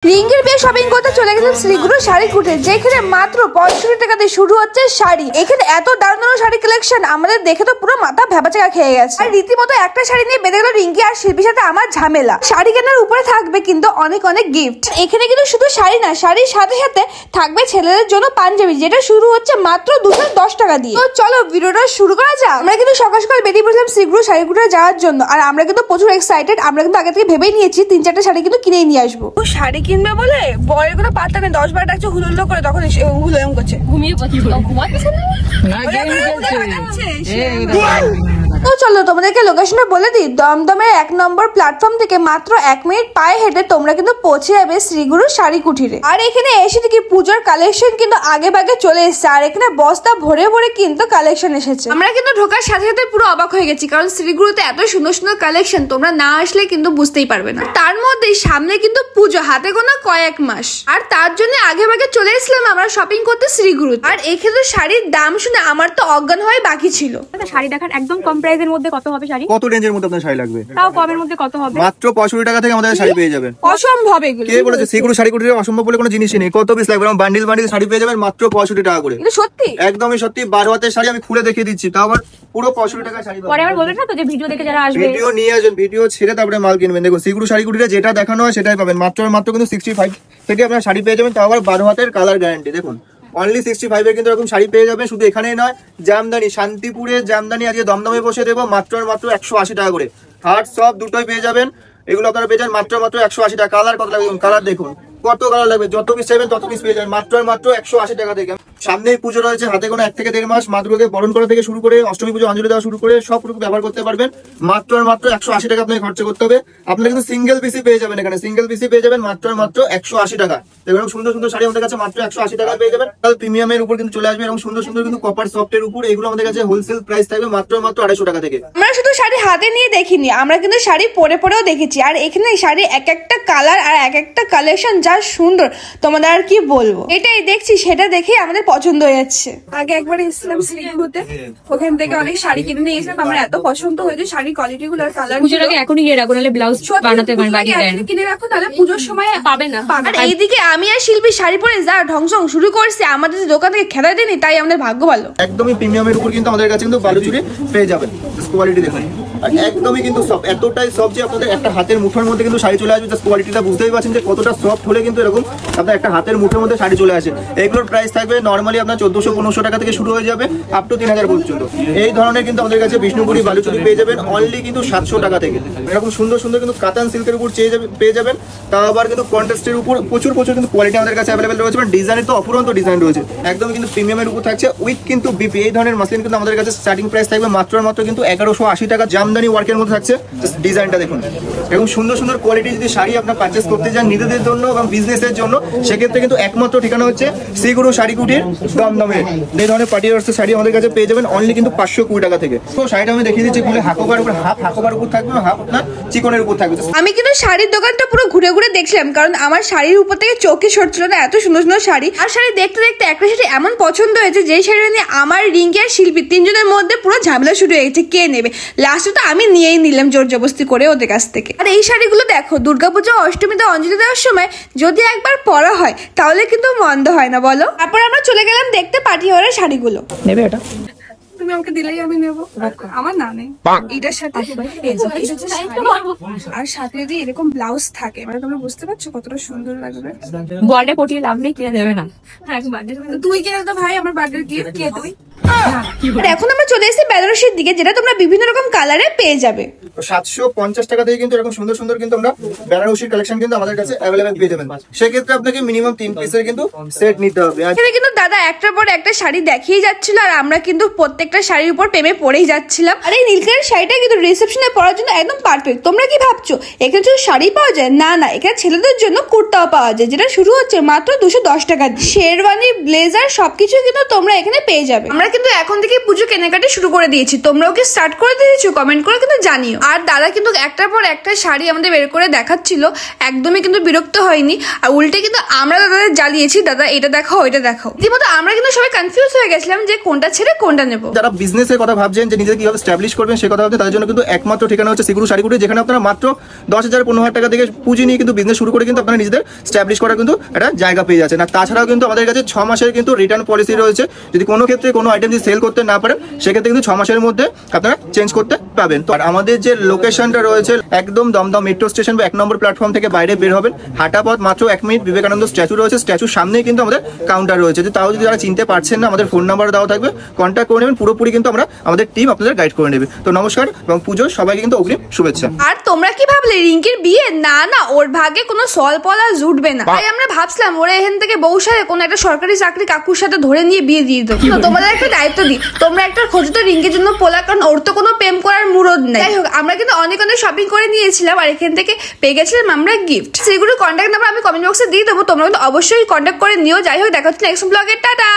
রিঙ্কির বিয়ে শপিং করতে চলে গেলাম শ্রীগুরু শাড়ি কুঠে, যেখানে মাত্র 65 টাকা দিয়ে শুরু হচ্ছে শাড়ি। এখানে এত দারুণ দারুণ শাড়ি কালেকশন আমাদের দেখে তো পুরো মাথা ভেবাচাকা খেয়ে গেছে। আর রীতিমতো একটা শাড়ি নিয়ে বেঁধে গেল রিঙ্কি আর শিল্পীর সাথে আমার ঝামেলা। শাড়ি কেনার উপরে থাকবে কিন্তু অনেক অনেক গিফট। এখানে কিন্তু শুধু শাড়ি না, শাড়ির সাথে সাথে থাকবে ছেলেদের জন্য পাঞ্জাবি, যেটা শুরু হচ্ছে মাত্র 210 টাকা দিয়ে। তো চলো ভিডিওটা শুরু করা যাক। আমরা কিন্তু সকাল সকাল বেরিয়ে পড়লাম শ্রীগুরু শাড়ি কুঠে যাওয়ার জন্য, আর আমরা কিন্তু প্রচুর এক্সাইটেড। আমরা কিন্তু আগে থেকে ভেবেই নিয়েছি 3-4টা শাড়ি কিন্তু কিনেই নিয়ে আসবো। শাড়ি কিনবে বলে বরের কোনো পাত্তা নেই, 10-12 ডাকছে হুলুল্লো করে, তখন হুলুম করছে, ঘুমিয়ে তো চলো তোমাদেরকে লোকেশনটা বলে দিই। দমদমের 1 নম্বর প্ল্যাটফর্ম থেকে মাত্র 1 মিনিট পায়ে হেঁটে তোমরা কিন্তু পৌঁছে যাবে শ্রীগুরু শাড়ি কুঠিরে। আর এখানে এসে দেখি পুজোর কালেকশন কিন্তু আগে ভাগে চলে এসেছে, আর এখানে বস্তা ভরে ভরে কিন্তু কালেকশন এসেছে। আমরা কিন্তু ঢোকার সাথে সাথে পুরো অবাক হয়ে গেছি, কারণ শ্রীগুরুতে এত সুন্দর সুন্দর কালেকশন তোমরা না আসলে কিন্তু বুঝতেই পারবে না। তার মধ্যে সামনে কিন্তু পুজো, হাতে গোনা কয়েক মাস, আর তার জন্য আগে ভাগে চলে এসেছিলাম আমরা শপিং করতে শ্রীগুরু। আর এখানে শাড়ির দাম শুনে আমার তো অজ্ঞান হয়ে বাকি ছিল। শাড়ি দেখার একদম কম প্রাইসের মধ্যে কত হবে শাড়ি? কত রেঞ্জের মধ্যে আপনার শাড়ি লাগবে? তাও কমের মধ্যে কত হবে? মাত্র 65 টাকা থেকে আমাদের শাড়ি পেয়ে যাবেন। অসম্ভব এগুলো। কে বলেছে শ্রীগুরু শাড়ি কুটিরে অসম্ভব বলে কোনো জিনিসই নেই। কত পিস লাগবে? আমরা বান্ডিল বান্ডিল শাড়ি পেয়ে যাবেন মাত্র 65 টাকা করে। এটা সত্যি? একদমই সত্যি। 12 হাতের শাড়ি আমি খুলে দেখিয়ে দিচ্ছি, তাও আবার পুরো 65 টাকা শাড়ি। পরে আবার বলবেন না তো যে ভিডিও দেখে যারা আসবে, ভিডিও নিয়ে আসবেন, ভিডিও ছেড়ে তারপরে মাল কিনবেন। দেখুন শ্রীগুরু শাড়ি কুটিরে যেটা দেখানো হয় সেটাই পাবেন। মাত্র কিন্তু 65 থেকে আপনারা শাড়ি পেয়ে যাবেন, তাও আবার 12 হাতের কালার গ্যারান্টি। দেখুন অনলি 65 এর কিন্তু এরকম শাড়ি পেয়ে যাবেন। শুধু এখানেই নয়, জামদানি, শান্তিপুরে জামদানি আজকে দমদমে বসে দেবো মাত্র 180 টাকা করে। হার্ট সব দুটোই পেয়ে যাবেন। এগুলো আপনারা পেয়ে যাবেন মাত্র 180 টাকা। কালার কত লাগবে? কালার দেখুন কত কালার লাগবে, যত পিস চাইবেন তত পিস পেয়ে যাবেন মাত্র 180 টাকা থেকে। সামনেই পুজো রয়েছে, হাতে কোনো 1 থেকে 1.5 মাস। মাদুরকে বরণ করা থেকে শুরু করে অষ্টমী পুজো অঞ্জলি দেওয়া শুরু করে সবটুকু ব্যবহার করতে পারবেন। মাত্র 180 টাকা আপনাকে খরচা করতে হবে। আপনারা কিন্তু সিঙ্গেল পিসি পেয়ে যাবেন, এখানে সিঙ্গেল পিসি পেয়ে যাবেন মাত্র 180 টাকা। এরকম সুন্দর সুন্দর শাড়ি আমাদের কাছে মাত্র 180 টাকা পেয়ে যাবেন। তাহলে প্রিমিয়ামের উপর কিন্তু চলে আসবে, এবং সুন্দর সুন্দর কিন্তু কপার সফটের উপর। এগুলো আমাদের কাছে হোলসেল প্রাইস থাকবে মাত্র 250 টাকা থেকে। আমরা শুধু শাড়ি হাতে নিয়ে দেখিনি, আমরা কিন্তু শাড়ি পরে পরেও দেখেছি। আর এখানে শাড়ি এক একটা কালার আর এক একটা কালেকশন যা সুন্দর, তোমাদের আর কি বলবো। এটাই দেখছি, সেটা দেখেই আমাদের পছন্দ হয়ে যাচ্ছে। আগে একবার এসেছিলাম শ্রীগুরুতে, ওখান থেকে অনেক শাড়ি কিনে নিয়ে এসেছিলাম। আমার এত পছন্দ হয়েছে শাড়ির কোয়ালিটি গুলো আর কালার। পুজোর আগে এখনই গিয়ে রাখো, নাহলে ব্লাউজ বানাতে পারবে বাকি দেন। কিনে রাখো, তাহলে পুজোর সময় পাবে না। আর এইদিকে আমি আর শিল্পী শাড়ি পরে যা ঢংসং শুরু করছি, আমাদের দোকান থেকে খেদা দেয়নি, তাই আমাদের ভাগ্য ভালো। একদমই প্রিমিয়ামের উপর কিন্তু আমাদের কাছে কিন্তু বালুচুরি পেয়ে যাবেন। কোয়ালিটি দেখুন, আর একদমই কিন্তু সফট, এতটাই সফট যে আপনাদের একটা হাতের মুঠোর মধ্যে কিন্তু শাড়ি চলে আসবে। জাস্ট কোয়ালিটিটা বুঝতেই পারছেন যে কতটা সফট হলে কিন্তু এরকম আপনার একটা হাতের মুঠোর মধ্যে শাড়ি চলে আসে। এগুলোর প্রাইস থাকবে নর্মালি আপনার 1400-1500 টাকা থেকে শুরু হয়ে যাবে আপ টু 3000 পর্যন্ত। এই ধরনের কিন্তু আমাদের কাছে বিষ্ণুপুরি বালুচুরি পেয়ে যাবেন অনলি কিন্তু 700 টাকা থেকে। এরকম সুন্দর সুন্দর কিন্তু কাতান সিল্কের উপর পেয়ে যাবেন, তাও আবার কিন্তু কন্ট্রাস্টের উপর প্রচুর কিন্তু কোয়ালিটি আমাদের কাছে অ্যাভেলেবেল রয়েছে। ডিজাইনের তো অপুরন্ত ডিজাইন রয়েছে, একদমই কিন্তু প্রিমিয়ামের উপর থাকছে উইথ কিন্তু বিপি। এই ধরনের মাসলিন কিন্তু আমাদের কাছে স্টার্টিং প্রাইস থাকবে মাত্র কিন্তু 1180 টাকা। জামদানি ওয়ার্কের মধ্যে থাকছে। ডিজাইনটা দেখুন, এবং সুন্দর সুন্দর কোয়ালিটি যদি শাড়ি আপনার পারচেস করতে চান নিজেদের জন্য এবং বিজনেসের জন্য, সেক্ষেত্রে কিন্তু একমাত্র ঠিকানা হচ্ছে শ্রীগুরু শাড়ি কুটির দমদমে। এই ধরনের পার্টি ওয়ার্সের শাড়ি আমাদের কাছে পেয়ে যাবেন অনলি কিন্তু 520 টাকা থেকে। তো শাড়িটা আমি দেখিয়ে দিচ্ছি, খুলে হাফ হাকোবার উপর থাকবে, হাফ আপনার চিকনের উপর থাকবে। আমি কিন্তু শাড়ির দোকানটা পুরো ঘুরে ঘুরে দেখছিলাম, কারণ আমার শাড়ির উপর থেকে চোখে সরছিল না, এত সুন্দর সুন্দর শাড়ি। আর শাড়ি দেখতে দেখতে একটা শাড়ি এমন পছন্দ হয়েছে, যে শাড়িটা নিয়ে আমার রিঙ্কি আর শিল্পী 3 জনের মধ্যে পুরো ঝামেলা শুরু হয়ে গেছে কে নেবে। লাস্টে তো আমি নিয়েই নিলাম জোর জবরদস্তি করে ওদের কাছ থেকে। আর এই শাড়িগুলো দেখো, দুর্গাপুজো অষ্টমীতে অঞ্জলি দেওয়ার সময় যদি একবার পরা হয় তাহলে কিন্তু মন্দ হয় না, বলো। তারপর আমরা চলে গেলাম দেখতে পাটিওয়ারের শাড়িগুলো। নেবে এটা? তুমি আমাকে দিলেই আমি নেবো, আমার না নেই। এটার সাথে আর সাথে যদি এরকম ব্লাউজ থাকে, মানে তোমরা বুঝতে পারছো কতটা সুন্দর লাগবে। বর্ডে পটিয়ে লাভ নেই, কিনে দেবে না। তুই কিনে তো ভাই, আমার বার্থডে গিফট কে তুই। আর এখন আমরা চলে এসেছি বেনারসির দিকে, যেটা তোমরা বিভিন্ন রকম কালারে পেয়ে যাবে। 750 টাকা থেকে কিন্তু এরকম সুন্দর সুন্দর কিন্তু আমরা বেনারসির কালেকশন কিন্তু আমাদের কাছে অ্যাভেলেবেল পেয়ে যাবেন। সেক্ষেত্রে আপনাকে মিনিমাম 3 পিসের কিন্তু সেট নিতে হবে। এখানে কিন্তু দাদা একটার পর একটা শাড়ি দেখিয়ে যাচ্ছিল, আর আমরা কিন্তু প্রত্যেকটা শাড়ির উপর প্রেমে পড়েই যাচ্ছিলাম। আর এই নীল কালারের শাড়িটা কিন্তু রিসেপশনে পরার জন্য একদম পারফেক্ট। তোমরা কি ভাবছো এখানে শুধু শাড়ি পাওয়া যায়? না না, এখানে ছেলেদের জন্য কুর্তাও পাওয়া যায়, যেটা শুরু হচ্ছে মাত্র 210 টাকা। শেরওয়ানি, ব্লেজার সবকিছু কিন্তু তোমরা এখানে পেয়ে যাবে। আমরা কিন্তু এখন থেকে পুজো কেনাকাটি শুরু করে দিয়েছি, তোমরাও কি স্টার্ট করে দিয়েছো? কমেন্ট করে কিন্তু জানিও। আর দাদা কিন্তু একটার পর একটা শাড়ি আমাদের বের করে দেখাচ্ছিল, একদমই কিন্তু বিরক্ত হয়নি। আর উল্টে কিন্তু আমরা দাদাদের জ্বালিয়েছি, দাদা এটা দেখাও ওইটা দেখাও। রীতিমতো আমরা কিন্তু সবাই কনফিউজ হয়ে গেছিলাম যে কোনটা ছেড়ে কোনটা নেবো। যারা বিজনেসের কথা ভাবছেন যে নিজেকে কিভাবে স্ট্যাবলিশ করবেন সে কথা ভাবছেন, তাদের জন্য কিন্তু একমাত্র ঠিকানা হচ্ছে শ্রীগুরু শাড়ি কুটির, যেখানে আপনারা মাত্র 10,000 15,000 টাকা থেকে পুঁজি নিয়ে কিন্তু বিজনেস শুরু করে কিন্তু আপনারা নিজেদের স্ট্যাবলিশ করার কিন্তু একটা জায়গা পেয়ে যাচ্ছেন। আর তাছাড়াও কিন্তু আমাদের কাছে 6 মাসের কিন্তু রিটার্ন পলিসি রয়েছে। যদি কোনো ক্ষেত্রে কোনো আইটেম যদি সেল করতে না পারেন সেক্ষেত্রে কিন্তু 6 মাসের মধ্যে আপনারা চেঞ্জ করতে পাবেন। তো আর আমাদের যে লোকেশনটা রয়েছে একদম দমদম মেট্রো স্টেশন বা 1 নম্বর প্ল্যাটফর্ম থেকে বাইরে বের হবেন, হাঁটা পথ মাত্র 1 মিনিট, বিবেকানন্দ স্ট্যাচু রয়েছে, স্ট্যাচুর সামনেই কিন্তু আমাদের কাউন্টার রয়েছে। তাও যদি যারা চিনতে পারছেন না, আমাদের ফোন নাম্বার দেওয়া থাকবে, কন্ট্যাক্ট করে নেবেন, পুরোপুরি কিন্তু আমাদের টিম আপনাদের গাইড করে নেবে। তো নমস্কার এবং পুজো সবাইকে কিন্তু অগ্রিম শুভেচ্ছা। আর তোমরা কি ভাবলে রিঙ্কির বিয়ে? না না, ওর ভাগ্যে কোনো সলপলা জুটবে না। তাই আমরা ভাবছিলাম ওরা এখান থেকে বউ সাথে কোনো একটা সরকারি চাকরি কাকুর সাথে ধরে নিয়ে বিয়ে দিয়ে দেবো। তো তোমাদের একটা দায়িত্ব দিই, তোমরা একটা খোঁজো তো রিঙ্কির জন্য পোলা, কারণ ওর তো কোনো প্রেম করার মুরদ নাই। যাই হোক, আমরা কিন্তু অনেক শপিং করে নিয়েছিলাম আর এখান থেকে পেয়ে গেছিলাম আমরা গিফট। সেগুলো কন্ট্যাক্ট নাম্বার আমি কমেন্ট বক্সে দিয়ে দেবো, তোমরা কিন্তু অবশ্যই কন্ট্যাক্ট করে নিও। যাই হোক, দেখা হচ্ছে নেক্সট ব্লগে, টাটা।